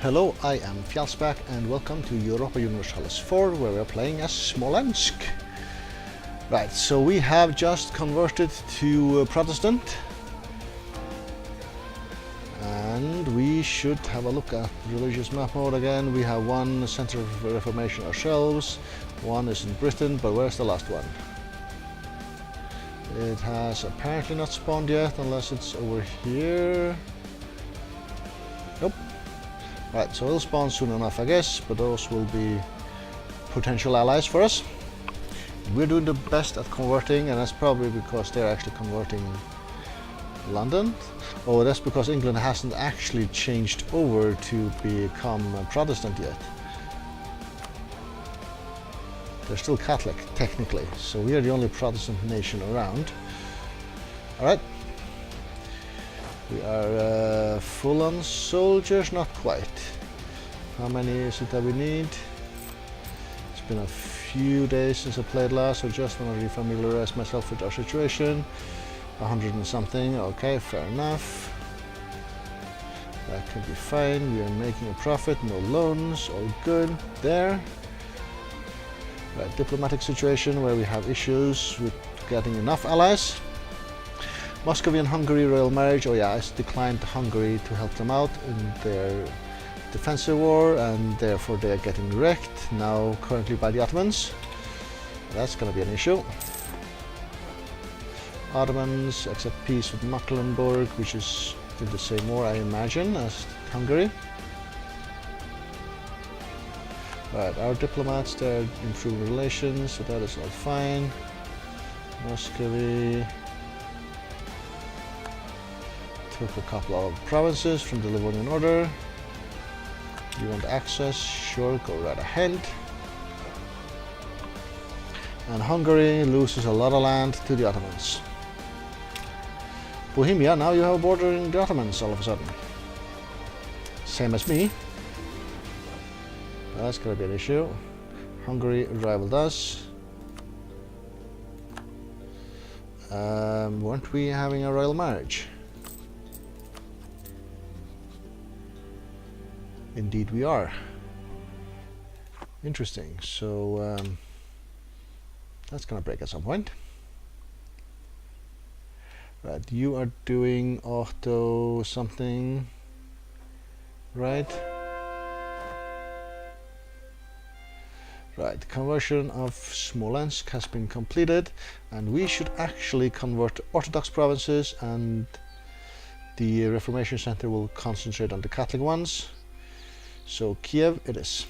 Hello, I am Fjallsback and welcome to Europa Universalis IV, where we're playing as Smolensk. Right, so we have just converted to Protestant. And we should have a look at religious map mode again. We have one center of reformation ourselves, one is in Britain, but where's the last one? It has apparently not spawned yet, unless it's over here. Nope. Right, so it'll spawn soon enough, I guess, but those will be potential allies for us. We're doing the best at converting, and that's probably because they're actually converting London. Oh, that's because England hasn't actually changed over to become Protestant yet. They're still Catholic, technically, so we are the only Protestant nation around. Alright. We are full on soldiers, not quite. How many is it that we need? It's been a few days since I played last, so just want to refamiliarize myself with our situation. 100 and something, okay, fair enough. That could be fine, we are making a profit, no loans, all good there. Right, diplomatic situation where we have issues with getting enough allies. Muscovy and Hungary royal marriage, oh yeah, I declined Hungary to help them out in their defensive war, and therefore they are getting wrecked now currently by the Ottomans. That's gonna be an issue. Ottomans accept peace with Mecklenburg, which is in the same war I imagine as Hungary. Right, our diplomats, they're improving relations, so that is all fine. Muscovy took a couple of provinces from the Livonian Order. You want access? Sure, go right ahead. And Hungary loses a lot of land to the Ottomans. Bohemia, now you have a border in the Ottomans all of a sudden. Same as me. That's gonna be an issue. Hungary rivaled us. Weren't we having a royal marriage? Indeed we are. Interesting. So that's gonna break at some point. Right, you are doing auto something, right? Right, the conversion of Smolensk has been completed, and we should actually convert Orthodox provinces, and the Reformation Center will concentrate on the Catholic ones. So Kiev it is.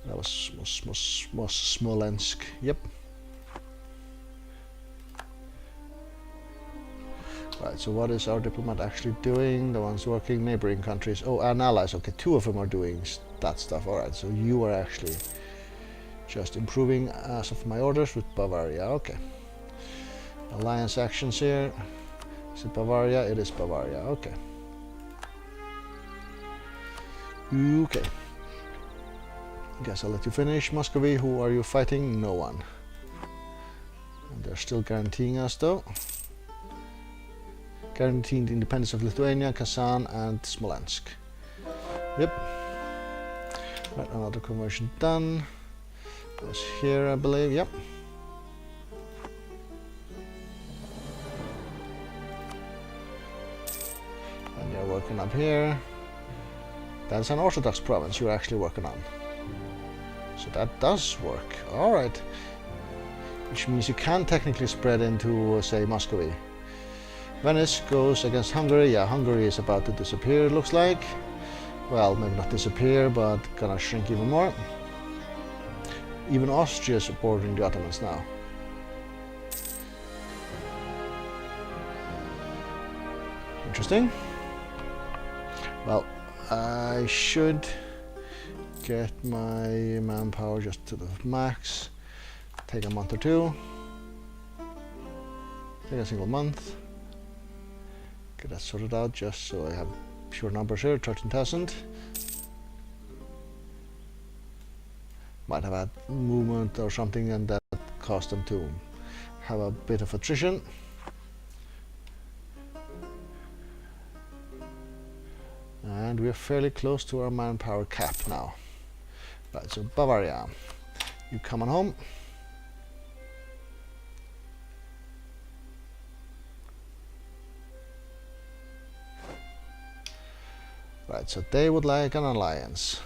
That was Smolensk, yep. Right, so what is our diplomat actually doing? The ones working neighboring countries. Oh, and allies. Okay, two of them are doing that stuff. Alright, so you are actually just improving as of my orders with Bavaria. Okay. Alliance actions here. Is it Bavaria? It is Bavaria. Okay. Okay. Guess I'll let you finish. Muscovy, who are you fighting? No one. And they're still guaranteeing us though. Guaranteeing the independence of Lithuania, Kazan and Smolensk. Yep. Right, another conversion done. That was here, I believe. Yep. And you're working up here. That's an Orthodox province you're actually working on. So that does work. Alright. Which means you can technically spread into, say, Muscovy. Venice goes against Hungary. Yeah, Hungary is about to disappear, it looks like. Well, maybe not disappear, but gonna shrink even more. Even Austria is supporting the Ottomans now. Interesting. Well, I should get my manpower just to the max. Take a month or two. Take a single month. Get that sorted out just so I have pure numbers here, 13,000. Might have had movement or something and that caused them to have a bit of attrition. And we're fairly close to our manpower cap now. Right, so Bavaria, you coming home? Right, so they would like an alliance.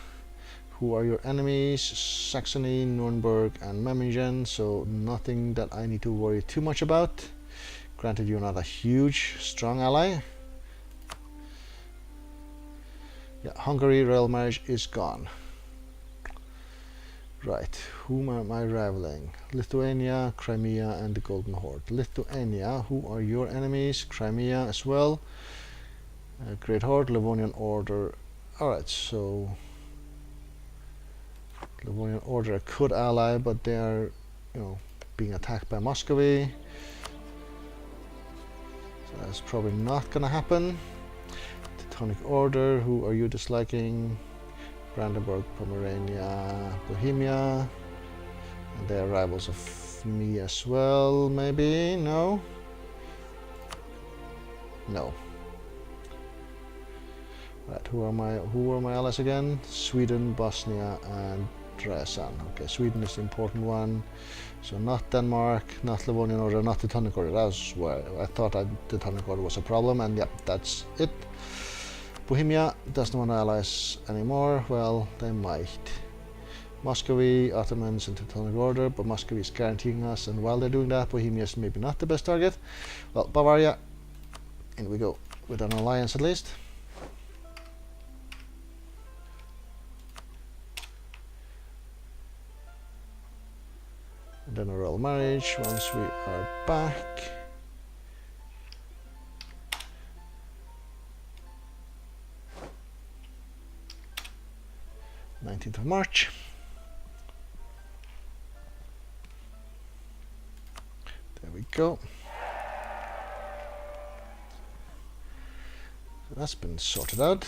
Who are your enemies? Saxony, Nuremberg, and Memmingen, so nothing that I need to worry too much about. Granted, you're not a huge, strong ally. Yeah, Hungary, royal marriage is gone. Right, whom am I rivaling? Lithuania, Crimea, and the Golden Horde. Lithuania, who are your enemies? Crimea as well. Great Horde, Livonian Order. Alright, so Livonian Order could ally, but they are, being attacked by Muscovy. So that's probably not gonna happen. Teutonic Order, who are you disliking? Brandenburg, Pomerania, Bohemia. And they are rivals of me as well, maybe? No? No. Right, who are my allies again? Sweden, Bosnia, and Ryazan. Okay, Sweden is the important one. So not Denmark, not Livonian Order, not the Teutonic Order. That was where I thought the Teutonic Order was a problem, and yeah, that's it. Bohemia doesn't want allies anymore. Well, they might. Muscovy, Ottomans, and Teutonic Order, but Muscovy is guaranteeing us, and while they're doing that, Bohemia is maybe not the best target. Well, Bavaria, in we go, with an alliance at least. And then a royal marriage once we are back. March. There we go. So that's been sorted out.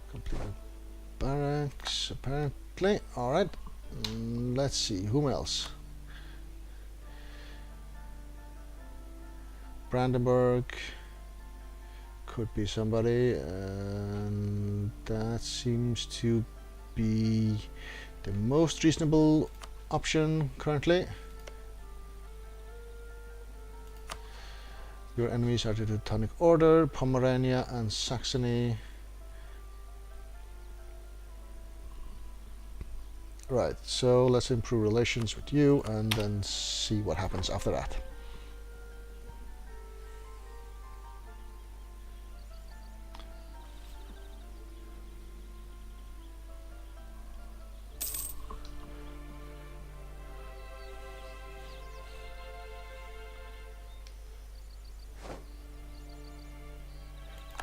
Complete barracks, apparently. Alright. Let's see, whom else? Brandenburg. Could be somebody, and that seems to be the most reasonable option currently. Your enemies are the Teutonic Order, Pomerania, and Saxony. Right, so let's improve relations with you and then see what happens after that.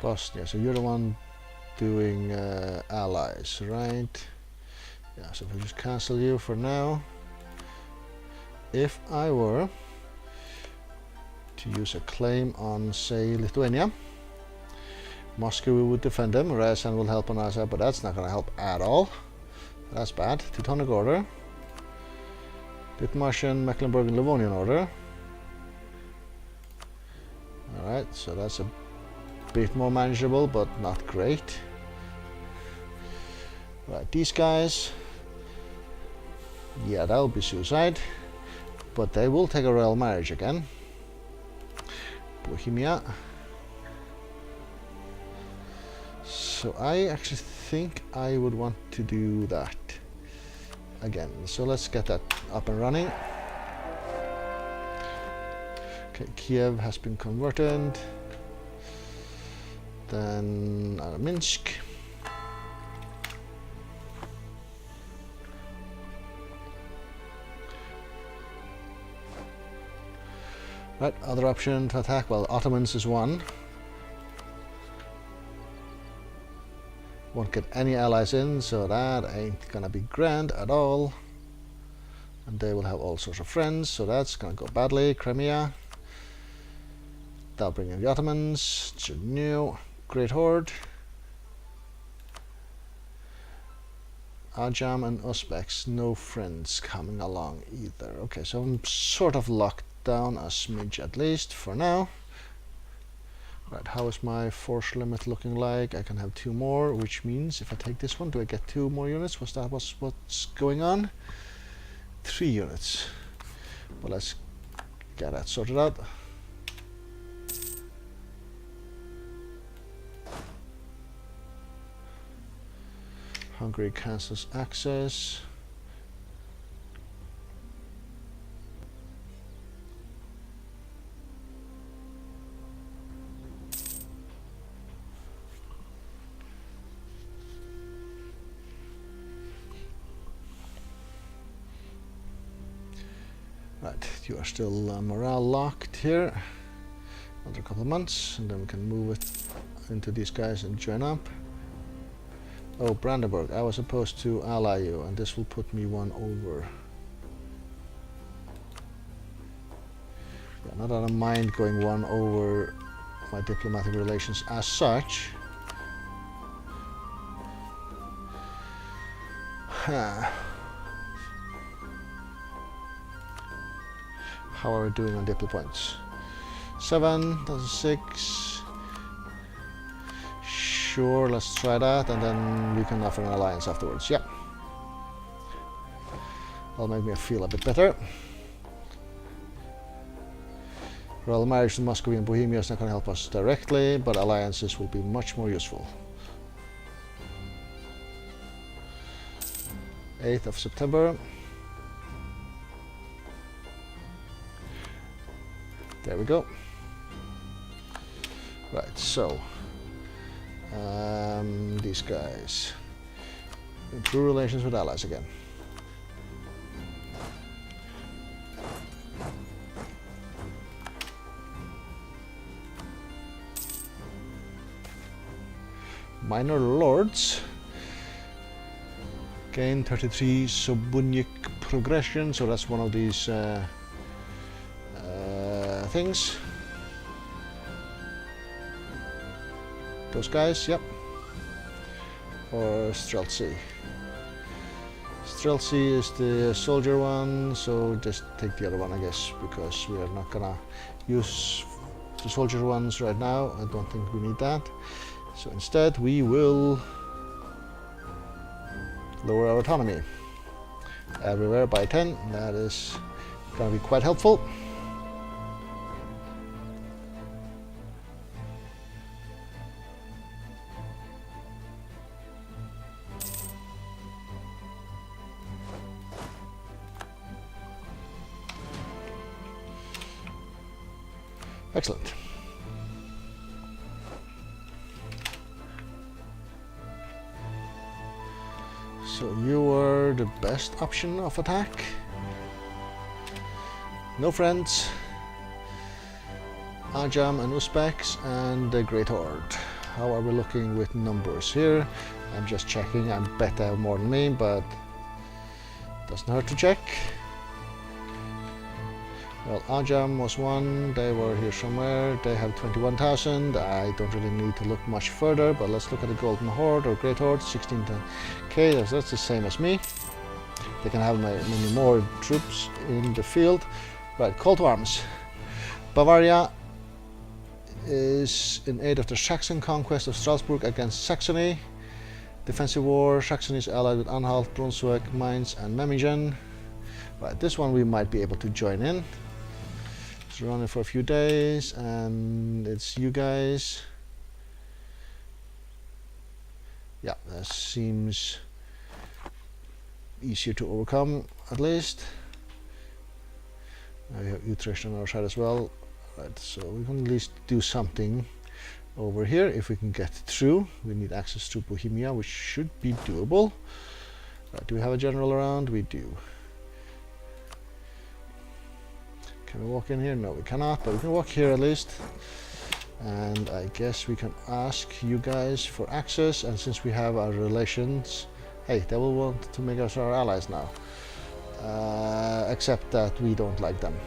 Bosnia, so you're the one doing allies, right? Yeah, so if I just cancel you for now. If I were to use a claim on, say, Lithuania, Moscow would defend them, Ryazan will help on our side, but that's not going to help at all. That's bad. Teutonic Order, Dithmarschen, Mecklenburg, and Livonian Order. Alright, so that's a bit more manageable, but not great. Right, these guys, yeah, that'll be suicide, but they will take a royal marriage again. Bohemia. So I actually think I would want to do that again. So let's get that up and running. Okay, Kiev has been converted. Then Minsk. Right, other option to attack, well, Ottomans is one. Won't get any allies in, so that ain't gonna be grand at all. And they will have all sorts of friends, so that's gonna go badly. Crimea. That'll bring in the Ottomans. Cherniw. Great Horde. Ajam and Uzbeks, no friends coming along either. Okay, so I'm sort of locked down a smidge at least for now. Right, how is my force limit looking like? I can have 2 more, which means if I take this one, do I get 2 more units? What's going on? 3 units. But let's get that sorted out. Hungary cancels access. Right, you are still morale locked here. Another couple of months, and then we can move it into these guys and join up. Oh, Brandenburg, I was supposed to ally you, and this will put me 1 over. Yeah, not that I mind going 1 over my diplomatic relations as such. How are we doing on diplo points? 7, that's a 6. Sure, let's try that, and then we can offer an alliance afterwards. Yeah. That'll make me feel a bit better. Royal marriage to Muscovy and Bohemia is not going to help us directly, but alliances will be much more useful. 8th of September. There we go. Right, so these guys. Improve relations with allies again. Minor lords gain 33 Sobunyik progression, so that's one of these things. Those guys, yep. Or Streltsy. Streltsy is the soldier one, so just take the other one, I guess, because we are not gonna use the soldier ones right now. I don't think we need that. So instead we will lower our autonomy everywhere by 10. That is gonna be quite helpful. Excellent. So you were the best option of attack. No friends. Ajam and Uzbeks and the Great Horde. How are we looking with numbers here? I'm just checking. I bet they have more than me, but doesn't hurt to check. Well, Ajam was 1, they were here somewhere, they have 21,000, I don't really need to look much further, but let's look at the Golden Horde or Great Horde, 16k, that's the same as me. They can have many more troops in the field. Right, call to arms. Bavaria is in aid of the Saxon conquest of Strasbourg against Saxony. Defensive war, Saxony is allied with Anhalt, Brunswick, Mainz and Memmingen. Right, this one we might be able to join in. Run it for a few days, and it's you guys. Yeah, that seems easier to overcome, at least. Now we have Utrecht on our side as well. Right, so we can at least do something over here if we can get through. We need access to Bohemia, which should be doable. Right, do we have a general around? We do. Can we walk in here? No, we cannot, but we can walk here at least. And I guess we can ask you guys for access, and since we have our relations, hey, they will want to make us our allies now. Except that we don't like them.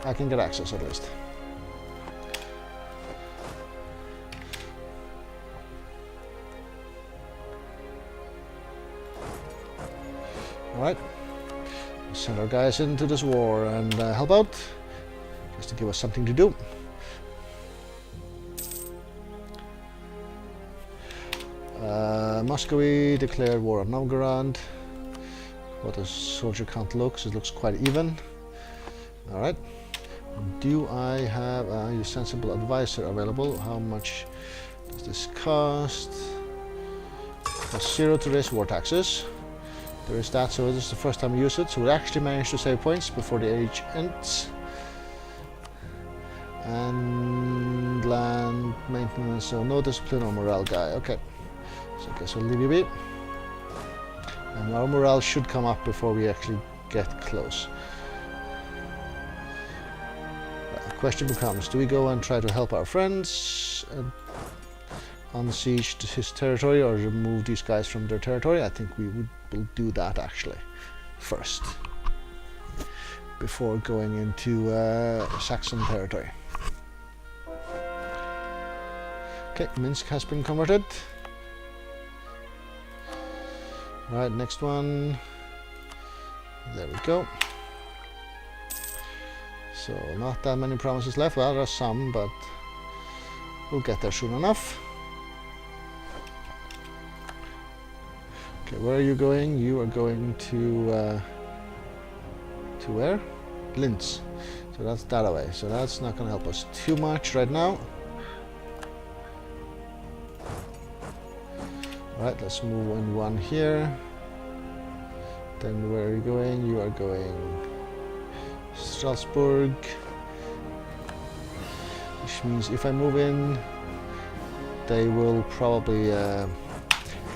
I can get access at least. Alright. Send our guys into this war and help out. Just to give us something to do. Muscovy declared war on Novgorod. What does soldier count looks? It looks quite even. Alright. Do I have a sensible advisor available? How much does this cost? Cost 0 to raise war taxes. There is that, so this is the first time we use it, so we actually managed to save points before the age ends. And land maintenance, so no discipline or morale guy. Okay, so I guess we'll leave you be. And our morale should come up before we actually get close. The question becomes, do we go and try to help our friends unsiege his territory or remove these guys from their territory? I think we will do that actually first before going into Saxon territory. Okay, Minsk has been converted. Right, next one. There we go. So not that many promises left. Well, there are some, but we'll get there soon enough. Okay, where are you going? You are going to where? Linz. So that's that away. So that's not going to help us too much right now. Alright, let's move in one here. Then where are you going? You are going Strasbourg. Which means if I move in, they will probably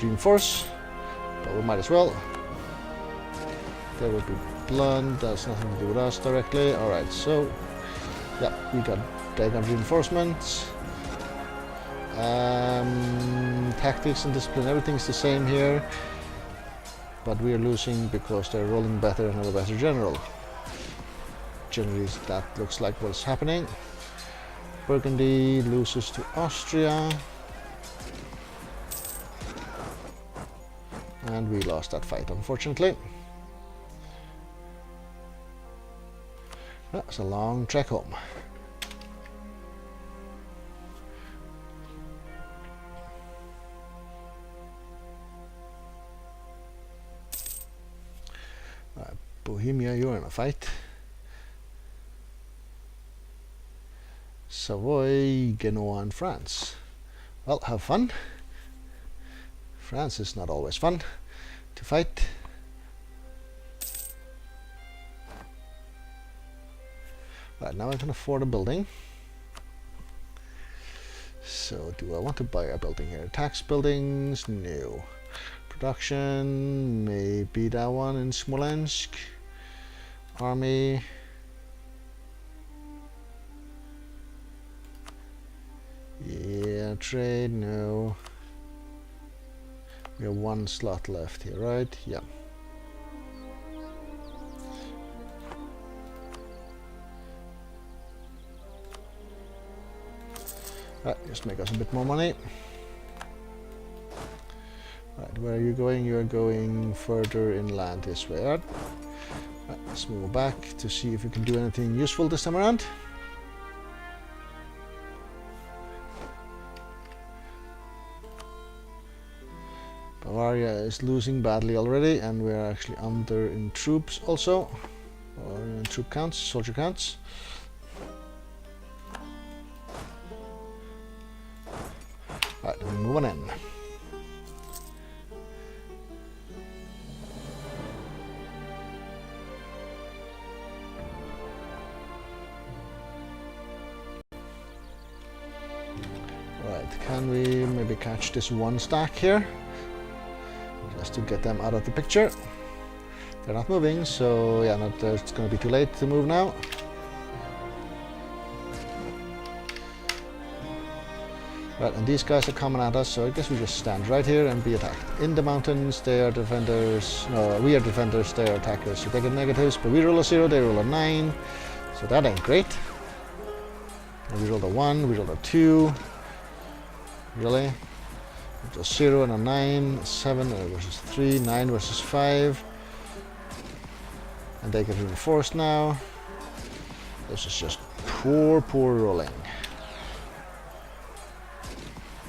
reinforce. But we might as well. There will be blood. That's nothing to do with us directly. Alright, so yeah, they got reinforcements. Tactics and discipline, everything's the same here, but we are losing because they're rolling better and have a better general. Generally, that looks like what's happening. Burgundy loses to Austria, and we lost that fight, unfortunately. That's a long trek home. Bohemia, you're in a fight. Savoy, Genoa, and France. Well, have fun. France is not always fun to fight. Right, now I can afford a building. So, do I want to buy a building here? Tax buildings? No. Production? Maybe that one in Smolensk. Army. Yeah, trade, no. We have one slot left here, right? Yeah. Right, just make us a bit more money. Right, where are you going? You are going further inland this way, right? Right, let's move back to see if we can do anything useful this time around. Bavaria is losing badly already, and we are actually under in troops also, or in troop counts, soldier counts. Right, we're moving in. Can we maybe catch this one stack here? Just to get them out of the picture. They're not moving, so yeah, it's going to be too late to move now. Right, and these guys are coming at us, so I guess we just stand right here and be attacked. In the mountains, they are defenders. No, we are defenders, they are attackers. So they get negatives, but we roll a 0, they roll a 9. So that ain't great. And we rolled a 1, we rolled a 2. Really? It was 0 and a 9, 7 versus 3, 9 versus 5. And they get reinforced now. This is just poor rolling.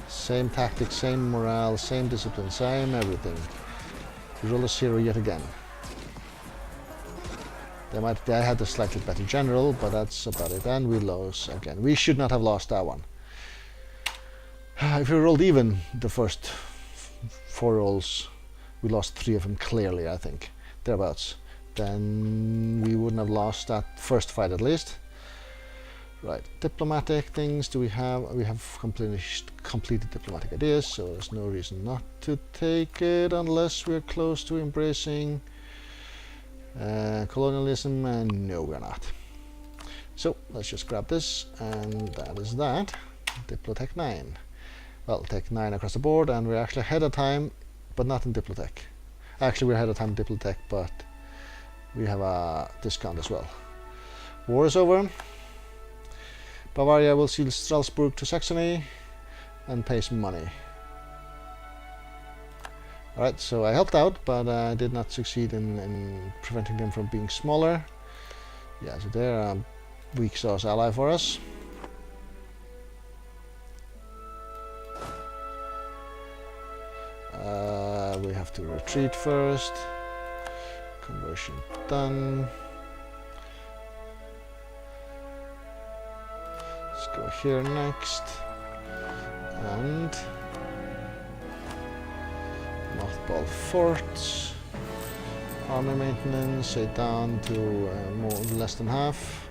Same tactics, same morale, same discipline, same everything. We roll a 0 yet again. They had a slightly better general, but that's about it. And we lose again. We should not have lost that one. If we rolled even the first 4 rolls, we lost 3 of them clearly, I think. Thereabouts. Then we wouldn't have lost that first fight at least. Right, diplomatic things do we have? We have completed diplomatic ideas, so there's no reason not to take it unless we're close to embracing colonialism, and no, we're not. So let's just grab this, and that is that. Diplotech 9. Well, Tech 9 across the board, and we're actually ahead of time, but not in Diplotech. Actually, we're ahead of time in Diplotech, but we have a discount as well. War is over. Bavaria will seal Strasbourg to Saxony and pay some money. Alright, so I helped out, but I did not succeed in preventing them from being smaller. Yeah, so they're a weak sauce ally for us. We have to retreat first. Conversion done. Let's go here next. And mothball forts. Army maintenance, say down to less than half,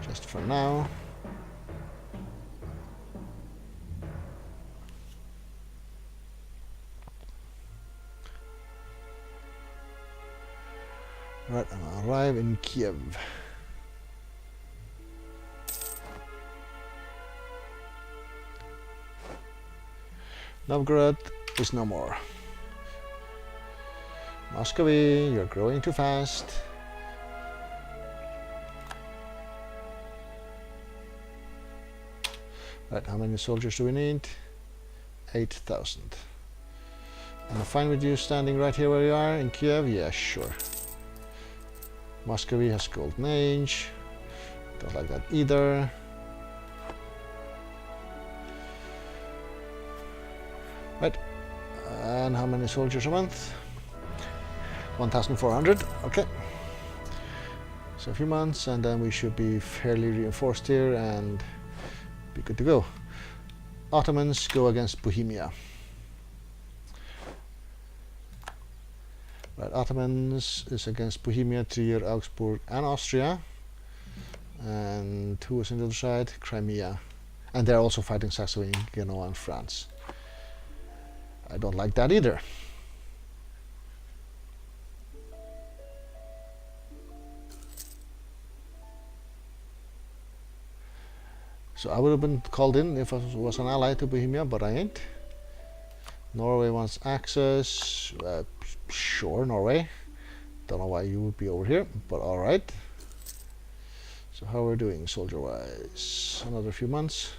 just for now. Right, and I'll arrive in Kiev. Novgorod is no more. Muscovy, you're growing too fast. Right, how many soldiers do we need? 8,000. Am I fine with you standing right here where you are in Kiev? Yeah, sure. Muscovy has Golden Age. Don't like that either. Right, and how many soldiers a month? 1,400, okay. So a few months and then we should be fairly reinforced here and be good to go. Ottomans go against Bohemia. Right, Ottomans is against Bohemia, Trier, Augsburg and Austria. And who is on the other side? Crimea. And they're also fighting Saxony, Genoa and France. I don't like that either. So I would have been called in if I was an ally to Bohemia, but I ain't. Norway wants access. Sure, Norway. Don't know why you would be over here, but alright. So how are we doing soldier-wise? Another few months.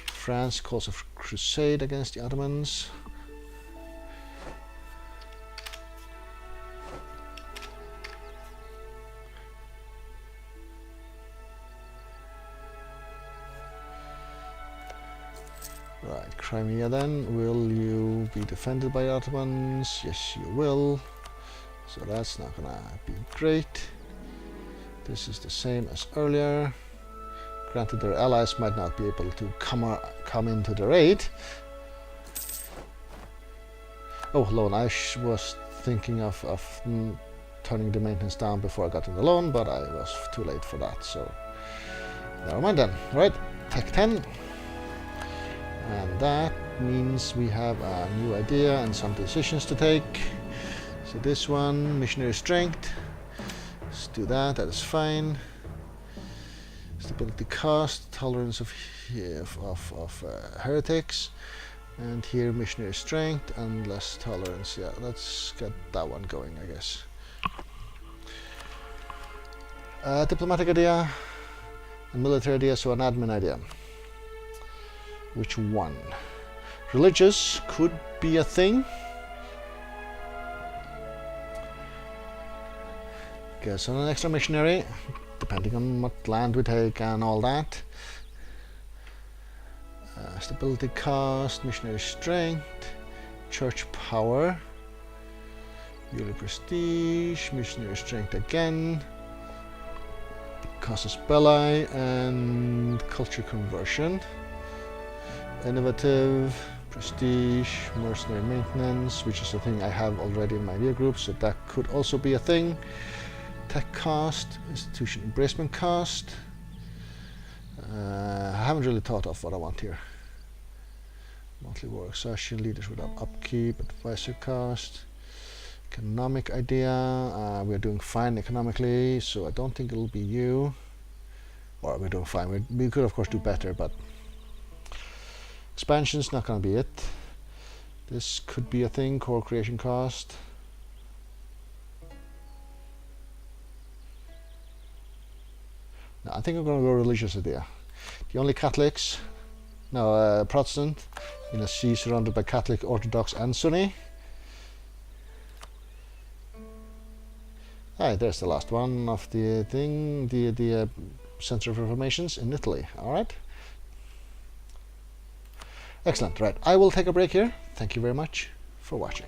France calls a crusade against the Ottomans. Right, Crimea then. Will you be defended by the Ottomans? Yes, you will. So that's not gonna be great. This is the same as earlier. Granted, their allies might not be able to come into their aid. Oh, loan. I was thinking of turning the maintenance down before I got in the loan, but I was too late for that, so never mind then. Right, Tech 10. And that means we have a new idea and some decisions to take. So this one, missionary strength. Let's do that, that is fine. Stability cost, tolerance of heretics. And here missionary strength and less tolerance. Yeah, let's get that one going, I guess. Diplomatic idea and military idea, so an admin idea. Which one? Religious could be a thing. Guess on an extra missionary, depending on what land we take and all that. Stability cost, missionary strength, church power, yearly prestige, missionary strength again, casus belli, and culture conversion. Innovative, prestige, mercenary maintenance, which is a thing I have already in my idea group, so that could also be a thing. Tech cost, institution embracement cost. I haven't really thought of what I want here. Monthly war exhaustion, leaders without upkeep, advisor cost, economic idea. We're doing fine economically, so I don't think it'll be you. Or we're doing fine. We could of course do better, but expansion's not going to be it. This could be a thing. Core creation cost. No, I think I'm going to go religious idea. The only Catholics, no, Protestant, in a sea surrounded by Catholic, Orthodox, and Sunni. Aye, there's the last one of the thing, the Center of Reformations in Italy. All right. Excellent. Right, I will take a break here. Thank you very much for watching.